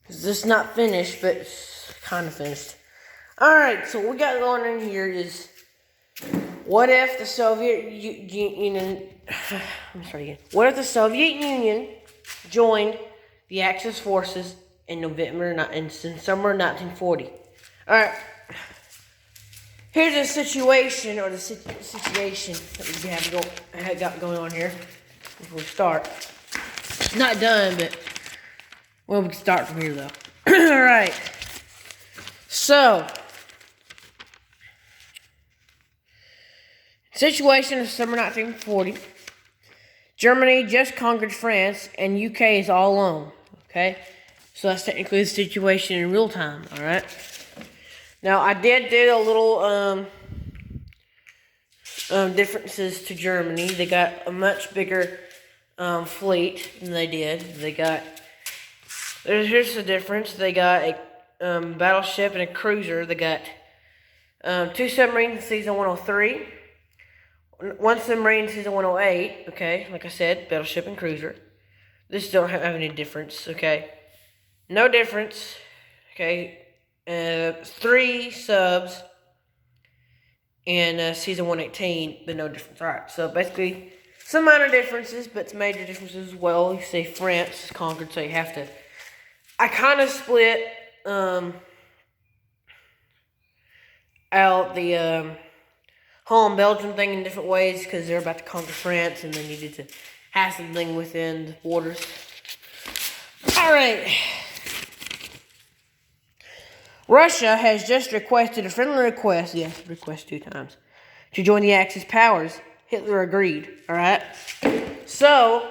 This is not finished, but it's kind of finished. Alright, so what we got going on here is, what if the Soviet Union, I'm sorry again. What if the Soviet Union joined the Axis forces in summer 1940? Alright, here's the situation, or the situation that we got going on here before we start. Not done, but well, we can start from here though. Alright, so situation of summer 1940. Germany just conquered France, and UK is all alone. Okay, so that's technically the situation in real time. All right. Now I did do a little differences to Germany. They got a much bigger fleet than they did. They got here's the difference. They got a battleship and a cruiser. They got 2 submarines in season 103. 1 submarine season 108, okay, like I said, battleship and cruiser. This don't have any difference, okay. No difference, okay. 3 subs in season 118, but no difference. Alright, so basically, some minor differences, but some major differences as well. You see France is conquered, so you have to... I kind of split out the... Holland Belgium thing in different ways because they're about to conquer France and they needed to have something within the borders. Alright. Russia has just requested a friendly request, yes, request 2 times, to join the Axis powers. Hitler agreed. Alright. So,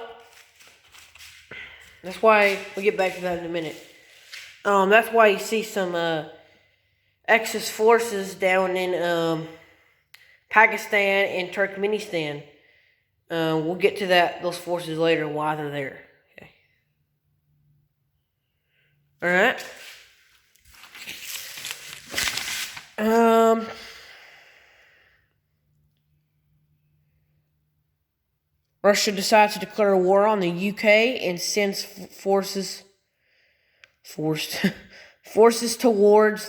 that's why we'll get back to that in a minute. That's why you see some Axis forces down in Pakistan and Turkmenistan. We'll get to those forces later, why they're there. Okay. Alright. Russia decides to declare war on the UK and sends forces towards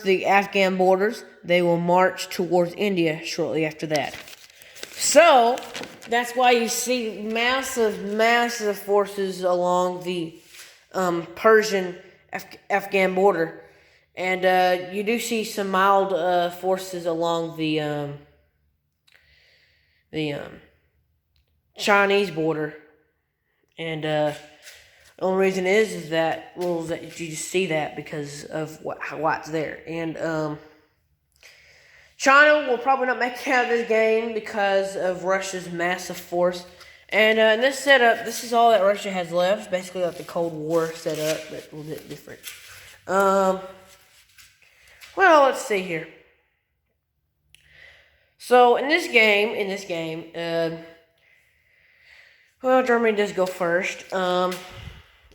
the Afghan borders. They will march towards India shortly after that. So, that's why you see massive forces along the Persian-Afghan border. And you do see some mild forces along the Chinese border. And the only reason is that you just see that because of what's there. And China will probably not make it out of this game because of Russia's massive force. And in this setup, this is all that Russia has left. Basically like the Cold War setup, but a little bit different. Well, let's see here. So in this game, well, Germany does go first.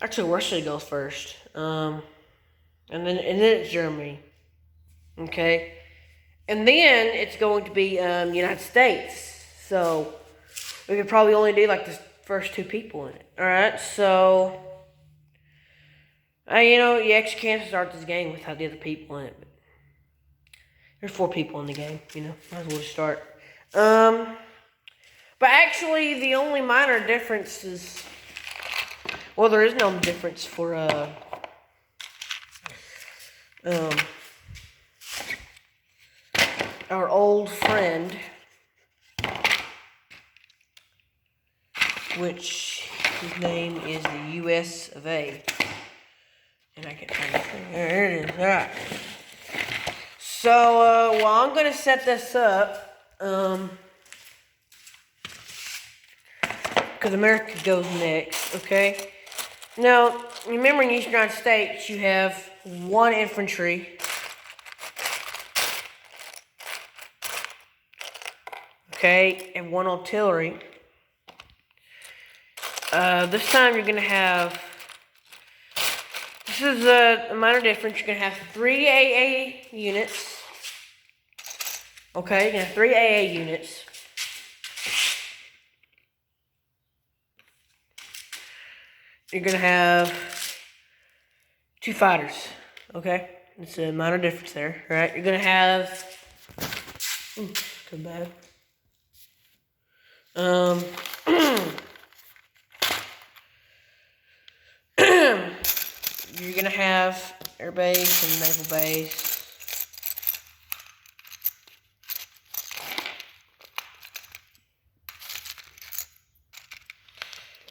Actually, Russia goes first. And then it's Germany. Okay. And then it's going to be United States. So we could probably only do like the first 2 people in it. Alright, so you actually can't start this game without the other people in it. But there's 4 people in the game, might as well just start. But actually the only minor difference is, well, there is no difference for our old friend, which his name is the US of A. And I can't find it. There it is. Alright. So, well, I'm going to set this up, because America goes next, okay? Now, remember in the United States, you have 1 infantry, okay, and 1 artillery. This time you're going to have, this is a minor difference, you're going to have 3 AA units. Okay, you're going to have 3 AA units. You're going to have 2 fighters. Okay, it's a minor difference there, right? You're gonna have. Come back. You're gonna have air base and naval base.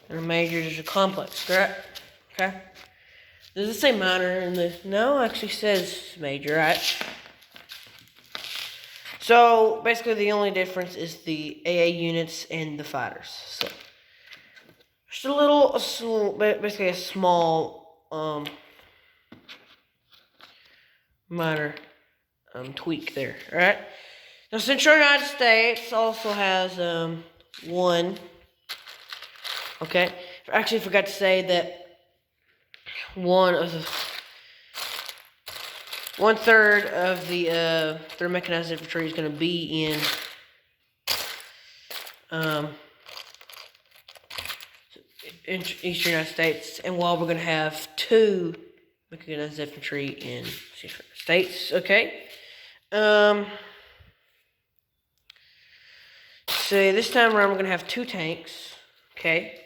And a major is a complex, correct? Okay. Does it say minor in the? No, it actually says major, right? So basically, the only difference is the AA units and the fighters. So just basically a small, minor tweak there. All right. Now, Central United States also has one. Okay. I actually forgot to say that one of the 1/3 of the their mechanized infantry is going to be in Eastern United States, and while we're going to have 2 mechanized infantry in Central United States. Okay. So this time around, we're going to have 2 tanks. Okay.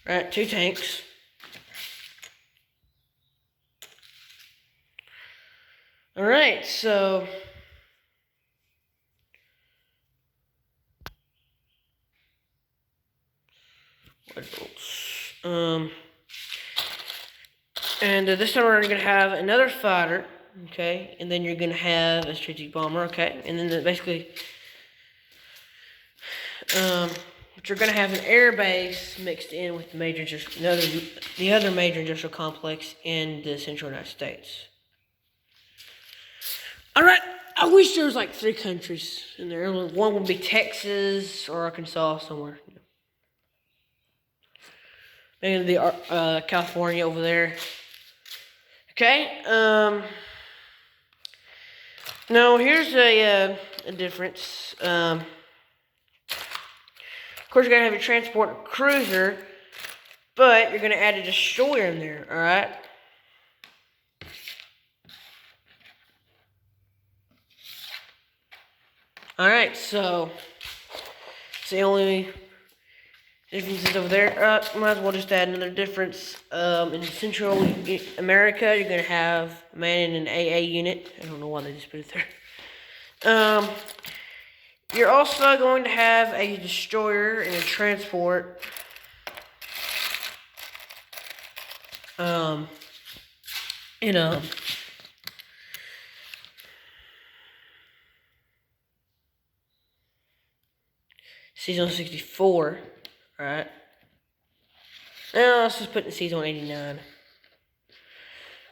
All right, 2 tanks. All right, so what else? And this time we're gonna have another fighter, okay, and then you're gonna have a strategic bomber, okay, and then basically, but you're gonna have an air base mixed in with the other major industrial complex in the Central United States. All right, I wish there was like 3 countries in there. One would be Texas or Arkansas somewhere. Maybe the California over there. Okay. Now here's a difference. Of course, you're gonna have a transport cruiser, but you're gonna add a destroyer in there. All right. All right. So it's the only differences over there. Might as well just add another difference. In Central America, you're gonna have a man in an AA unit. I don't know why they just put it there. You're also going to have a destroyer and a transport. In a Season 64. Alright. Now let's just put in Season 89.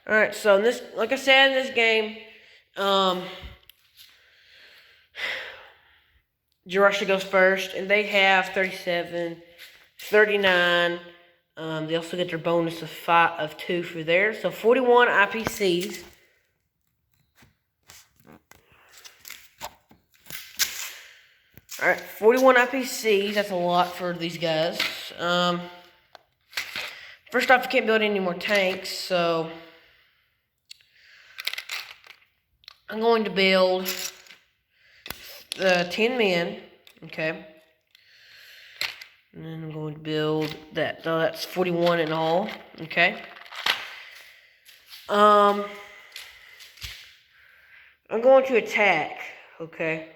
Alright, so in this, like I said, in this game, Russia goes first, and they have 37, 39. They also get their bonus of 2 for there. So 41 IPCs. Alright, 41 IPCs. That's a lot for these guys. First off, you can't build any more tanks, so I'm going to build 10 men. Okay. And then I'm going to build that. So that's 41 in all. Okay. I'm going to attack. Okay.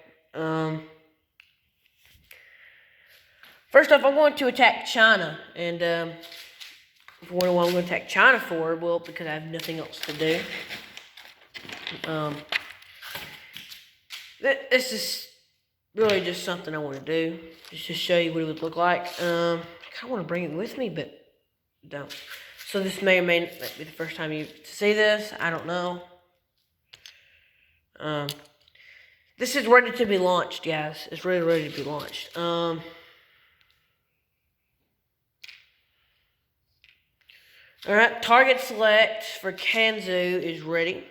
First off, I'm going to attack China. And if you wonder what I'm going to attack China for, well, because I have nothing else to do. This is really just something I want to do, just to show you what it would look like. I kind of want to bring it with me, but don't. So this may or may not be the first time you see this. I don't know. This is ready to be launched, guys. It's really ready to be launched. Alright, target select for Kanzu is ready.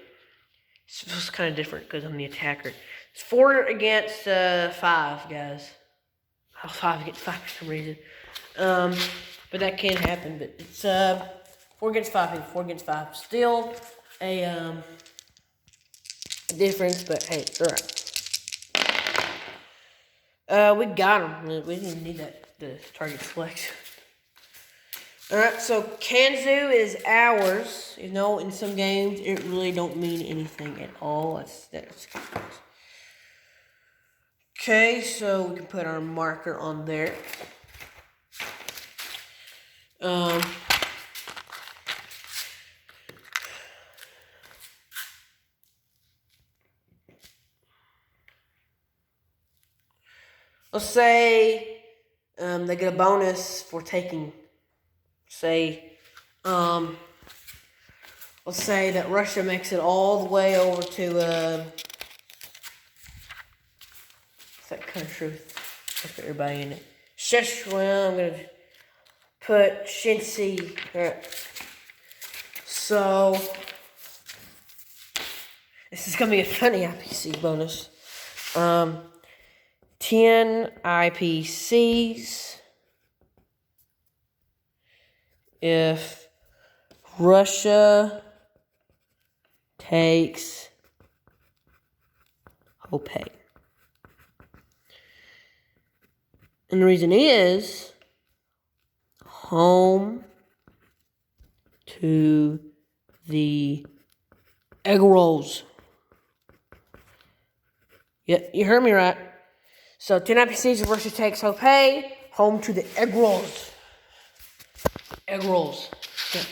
It's kind of different because I'm the attacker. It's 4 against 5, guys. 5 against 5 for some reason. But that can happen. But it's against 5 people. 4 against 5. Still a difference, but hey, it's alright. We got him. We didn't need the target select. Alright, so Kanzu is ours. You know, in some games, it really don't mean anything at all. That's okay, so we can put our marker on there. Let's say they get a bonus for taking, say, let's say that Russia makes it all the way over to, what's that country? Let's put everybody in it. Szechuan, I'm going to put Shinsi. Alright. So, this is going to be a funny IPC bonus. 10 IPCs if Russia takes Hopei. And the reason is home to the egg rolls. Yeah, you heard me right. So 10 IPCs if Russia takes Hopei, home to the egg rolls. Egg rolls. Yeah.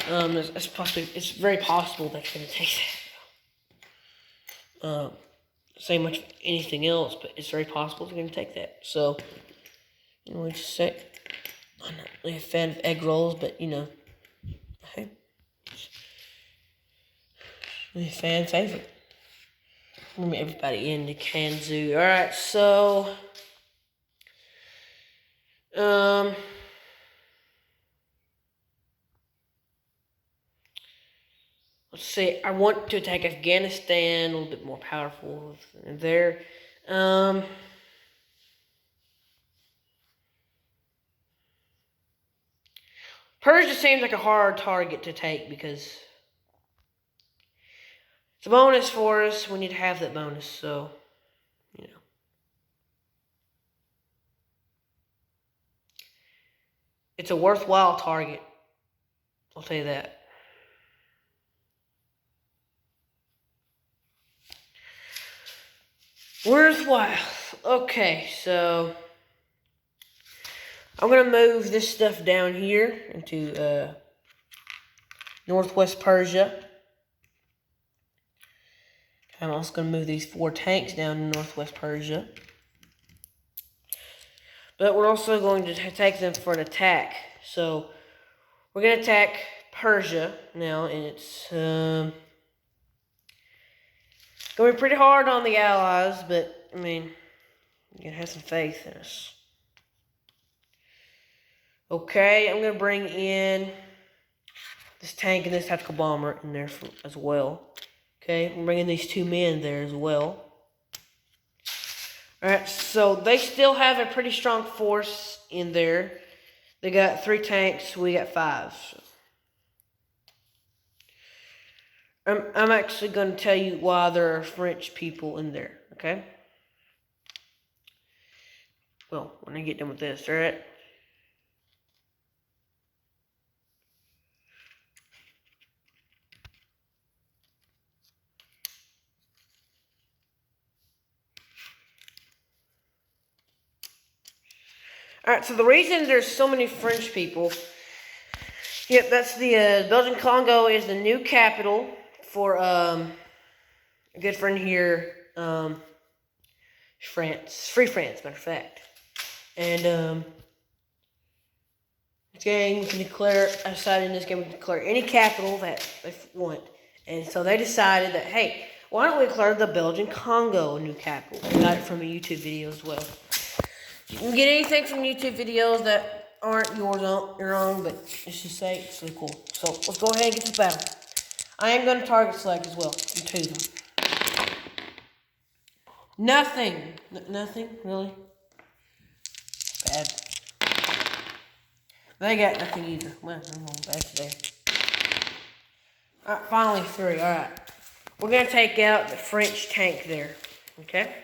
It's very possible that they're gonna take that. Say much of anything else, but it's very possible they're gonna take that. So, you know, just say I'm not really a fan of egg rolls, but you know, hey, really a fan favorite. Let me everybody into Kanzu. All right, so let's see. I want to attack Afghanistan, a little bit more powerful there. Persia seems like a hard target to take because it's a bonus for us. We need to have that bonus, so you know. It's a worthwhile target. I'll tell you that. Worthwhile. Okay, so I'm gonna move this stuff down here into Northwest Persia. I'm also gonna move these 4 tanks down in Northwest Persia. But we're also going to take them for an attack. So we're gonna attack Persia now, and it's gonna be pretty hard on the Allies, but I mean, you can have some faith in us. Okay, I'm gonna bring in this tank and this tactical bomber in there as well. Okay, I'm bringing these 2 men there as well. Alright, so they still have a pretty strong force in there. They got 3 tanks, we got 5. So. I'm actually going to tell you why there are French people in there, okay? Well, when I get done with this, alright? Alright, so the reason there's so many French people, yep, that's the Belgian Congo is the new capital for a good friend here, France, Free France, matter of fact. And this game we can declare, I decided in this game we can declare any capital that they want. And so they decided that, hey, why don't we declare the Belgian Congo a new capital? I got it from a YouTube video as well. You can get anything from YouTube videos that aren't your own, but let's just say it's really cool. So let's go ahead and get to battle. I am going to target select as well. Do 2 of them. Nothing. Nothing, really? Bad. They got nothing either. Well, that's there. Alright, finally 3. Alright. We're going to take out the French tank there. Okay?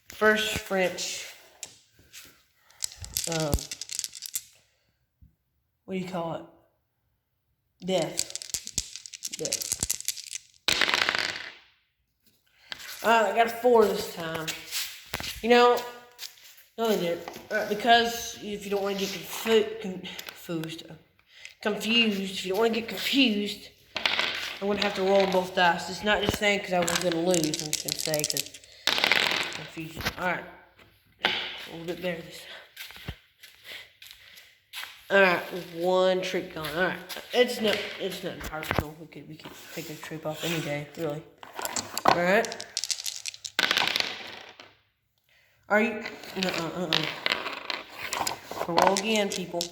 First French, what do you call it? Death. I got a 4 this time. You know, no they didn't. Because if you don't want to get confused, if you don't want to get confused, I'm going to have to roll both dice. It's not just saying because I was going to lose. I'm just going to say because confusion. Alright. A little bit better this time. Alright, 1 troop gone. Alright. It's nothing personal. We could take a troop off any day, really. Alright. Are you? Roll again, people.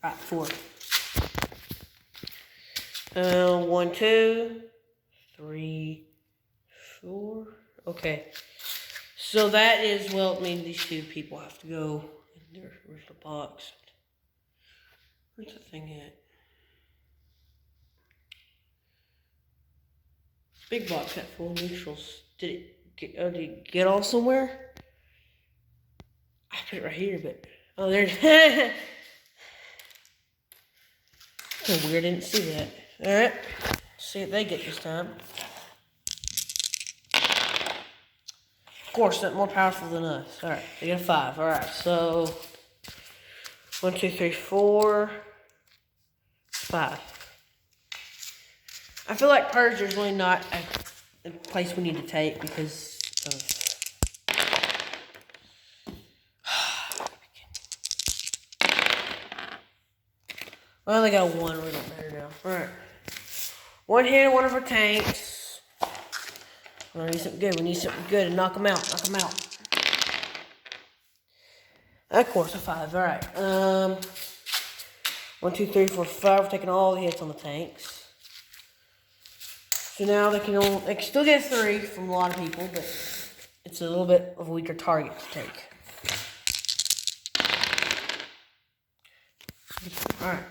Alright, 4. 1, 2, 3, 4. Okay. So that is, well, it means these 2 people have to go. Where's the box? Where's the thing at? Big box at full neutrals. Did it get all somewhere? I put it right here, but oh, there's. So weird, I didn't see that. All right, see what they get this time. Of course, not more powerful than us. All right, they got a 5. All right, so 1, 2, 3, 4, 5. I feel like Persia is really not a place we need to take because of. Well, they got a 1. We don't matter now. All right. 1 hit on one of our tanks. We need something good. We need something good to knock them out. Knock them out. Of course, a 5. All right. 1, 2, 3, 4, 5. We're taking all the hits on the tanks. So now they can still get 3 from a lot of people, but it's a little bit of a weaker target to take. All right.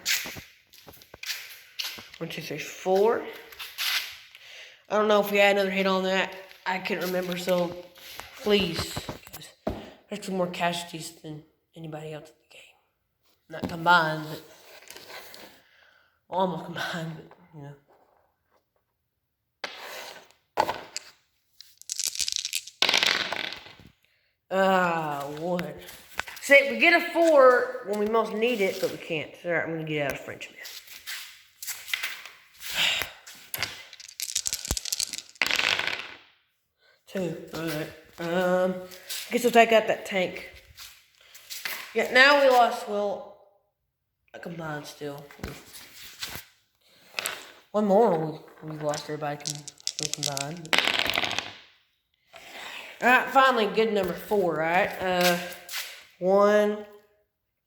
1, 2, 3, 4. I don't know if we had another hit on that. I can't remember, so please. There's 2 more casualties than anybody else in the game. Not combined, but almost combined, but you know. One. See, we get a 4 when we most need it, but we can't. Alright, I'm gonna get out of Frenchman. Two. Alright. Guess we'll take out that tank. Yeah, now we lost, well, a combined still. 1 more, we lost everybody combined. Alright, finally, good number 4, right? 1,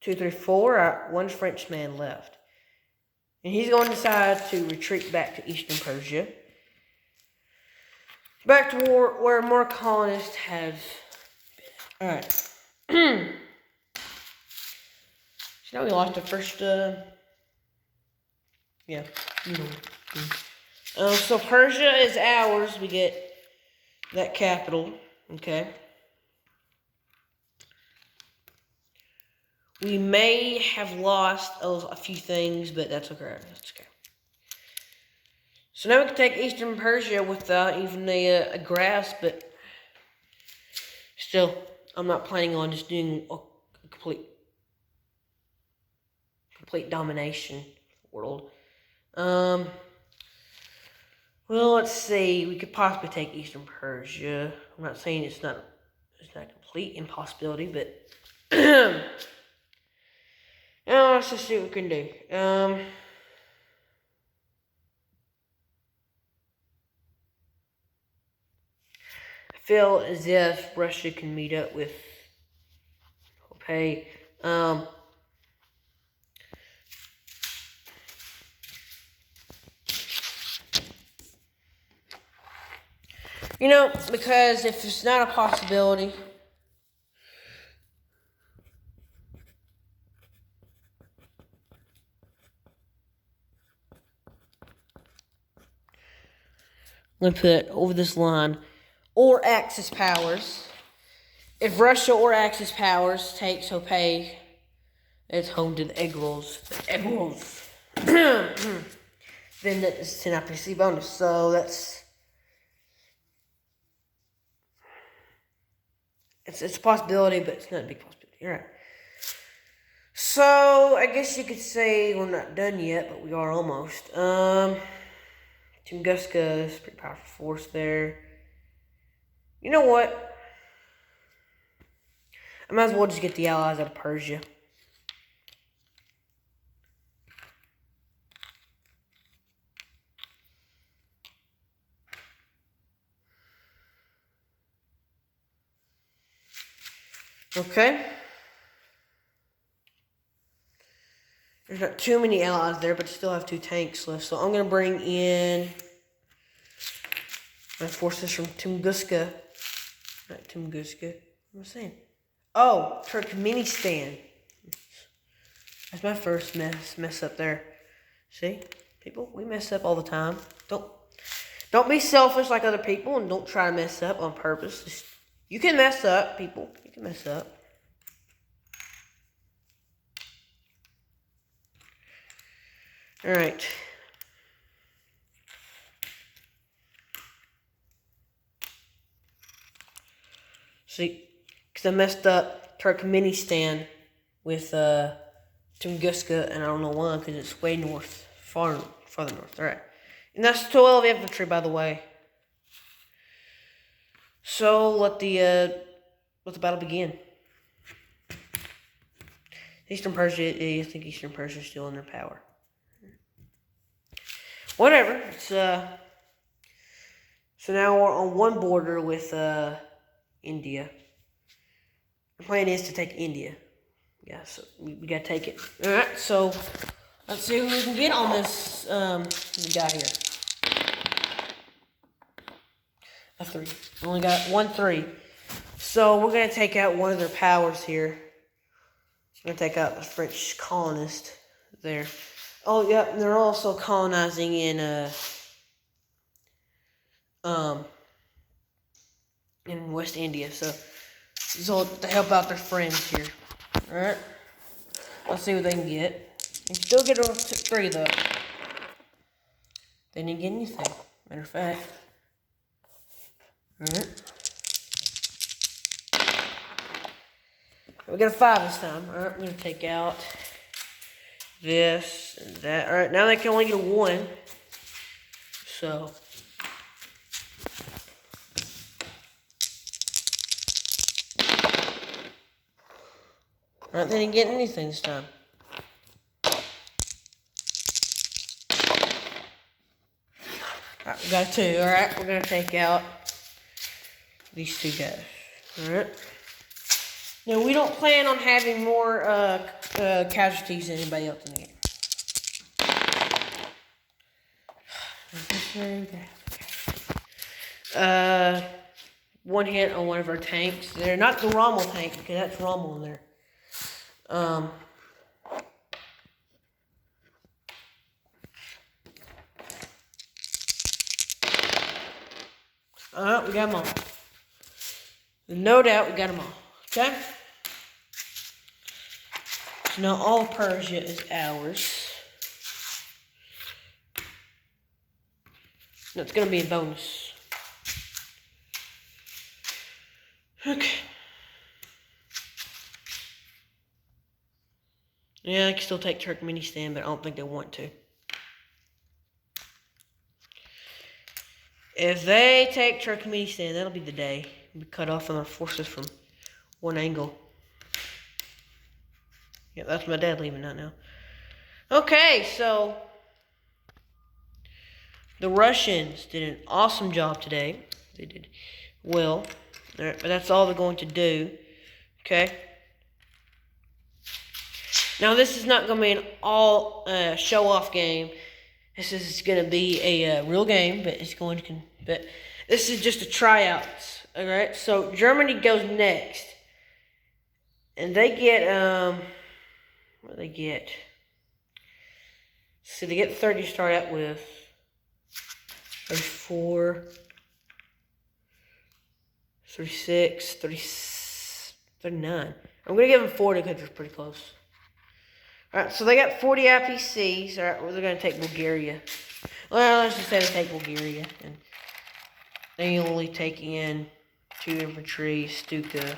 2, 3, 4. Alright, 1 Frenchman left. And he's going to decide to retreat back to Eastern Persia. Back to where more colonists have been. Alright. So now we lost the first, yeah. So Persia is ours. We get that capital. Okay. We may have lost a few things, but that's okay. That's okay. So now we can take Eastern Persia without even a grasp, but still, I'm not planning on just doing a complete domination world. Well, let's see. We could possibly take Eastern Persia. I'm not saying it's not a complete impossibility, but now let's just see what we can do. I feel as if Russia can meet up with. Okay. You know, because if it's not a possibility, I'm going to put over this line, or Axis powers. If Russia or Axis powers takes Hopei, it's home to the egg rolls. The egg rolls. Then that's 10 IPC bonus. So that's... It's a possibility, but it's not a big possibility. All right. So, I guess you could say we're not done yet, but we are almost. Tunguska is a pretty powerful force there. You know what? I might as well just get the allies out of Persia. Okay. There's not too many allies there, but still have 2 tanks left. So I'm going to bring in my forces from Tunguska. Not Tunguska. What am I saying? Oh, Turkmenistan. That's my first mess up there. See? People, we mess up all the time. Don't be selfish like other people, and don't try to mess up on purpose. You can mess up, people. You can mess up. Alright. See, because I messed up Turkmenistan with Tunguska, and I don't know why, because it's way north, farther north. Alright. And that's 12 infantry, by the way. So let the battle begin. Eastern Persia, I think Eastern Persia is still in their power. Whatever. It's so now we're on one border with India. The plan is to take India. Yeah, so we gotta take it. Alright, so let's see who we can get on this guy here. A 3. We only got 1 3. So we're gonna take out one of their powers here. We're gonna take out the French colonist there. Oh, yeah, and they're also colonizing in West India, so this is all to help out their friends here. Alright, let's see what they can get. They can still get 3, though. They didn't get anything, matter of fact. Alright. We got a 5 this time. Alright, we're going to take out this and that. Alright, now they can only get a 1. So. Alright, they didn't get anything this time. Alright, we got a 2. Alright, we're going to take out these 2 guys. Alright. Now, we don't plan on having more casualties than anybody else in the game. 1 hit on one of our tanks. They're not the Rommel tank, because that's Rommel in there. We got them all. No doubt we got them all. Okay? So now all of Persia is ours. No, it's going to be a bonus. Okay. Yeah, I can still take Turkmenistan, but I don't think they want to. If they take Turkmenistan, that'll be the day. We cut off on our forces from one angle. Yeah, that's my dad leaving that now. Okay, so the Russians did an awesome job today. They did well. Alright, but that's all they're going to do. Okay. Now this is not going to be an all show-off game. This is going to be a real game, but it's going to. But this is just a tryout. All right. So Germany goes next, and they get what do they get? So they get 30 to start out with. 34, 36, 39. I'm going to give them 40 because they're pretty close. Alright, so they got 40 IPCs. Alright, well, they're going to take Bulgaria. Well, let's just say they take Bulgaria. And they only take in 2 infantry, Stuka.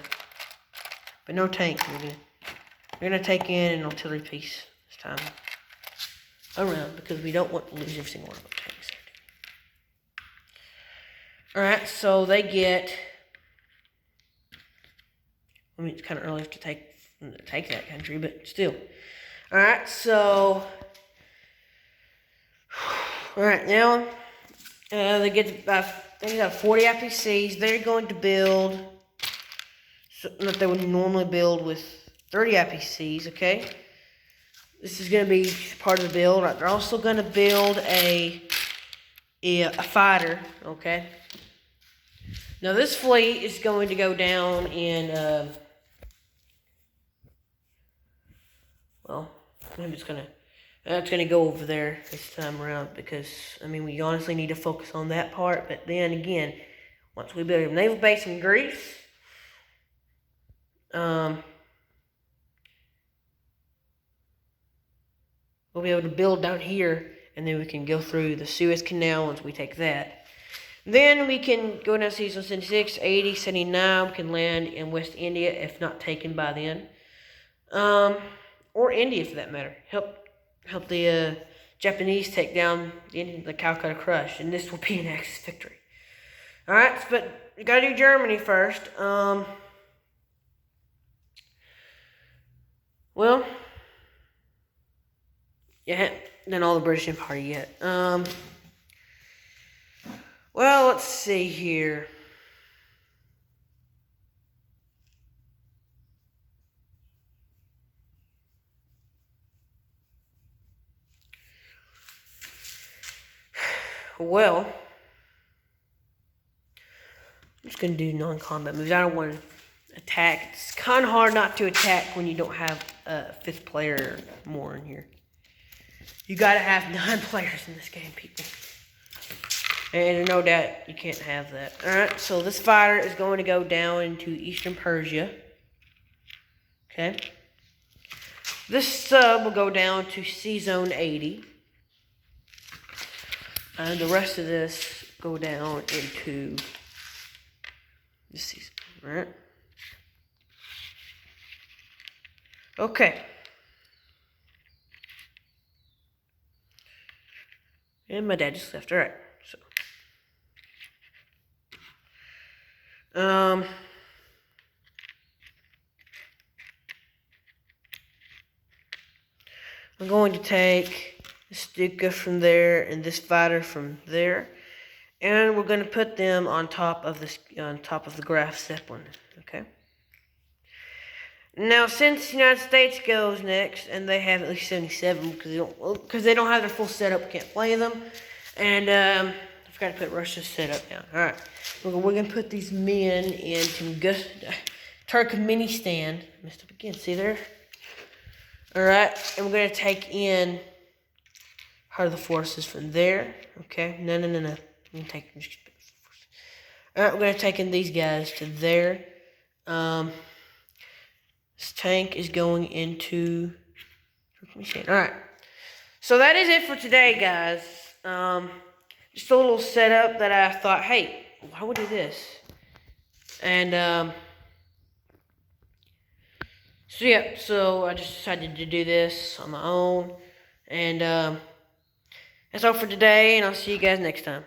But no tanks. We're going to take in an artillery piece this time around because we don't want to lose every single one of our tanks. Alright, so they get... I mean, it's kind of early to take that country, but still. Alright, so... Alright, now... they get about... They got 40 IPCs. They're going to build... something that they would normally build with 30 IPCs, okay? This is going to be part of the build. They're also going to build a fighter, okay? Now, this fleet is going to go down in... well, I'm just going to... It's going to go over there this time around because, I mean, we honestly need to focus on that part. But then again, once we build a naval base in Greece, we'll be able to build down here, and then we can go through the Suez Canal once we take that. Then we can go down to season 76, 80, 79. We can land in West India if not taken by then. Or India for that matter. Help the Japanese take down the Calcutta Crush, and this will be an Axis victory. Alright, but we gotta do Germany first. Well, you haven't done all the British Empire yet. Well, let's see here. Well, I'm just going to do non-combat moves. I don't want to attack. It's kind of hard not to attack when you don't have a 5th player or more in here. You got to have 9 players in this game, people. And no doubt you can't have that. Alright, so this fighter is going to go down into Eastern Persia. Okay. This sub will go down to C-Zone 80. And the rest of this go down into this season, right? Okay. And my dad just left. Alright, so. I'm going to take Stuka from there and this fighter from there, and we're going to put them on top of the Graf Zeppelin. Okay. Now, since the United States goes next, and they have at least 77 because they don't have their full setup, we can't play them, and I forgot to put Russia's setup down. All right, we're going to put these men into Turkmenistan. Messed up again. See there. All right, and we're going to take in part of the forces from there. Okay, no. I'm going to take. All right, we're going to take in these guys to there. This tank is going into. All right, so that is it for today, guys. Just a little setup that I thought, hey, why would we do this? And so yeah, so I just decided to do this on my own, and that's all for today, and I'll see you guys next time.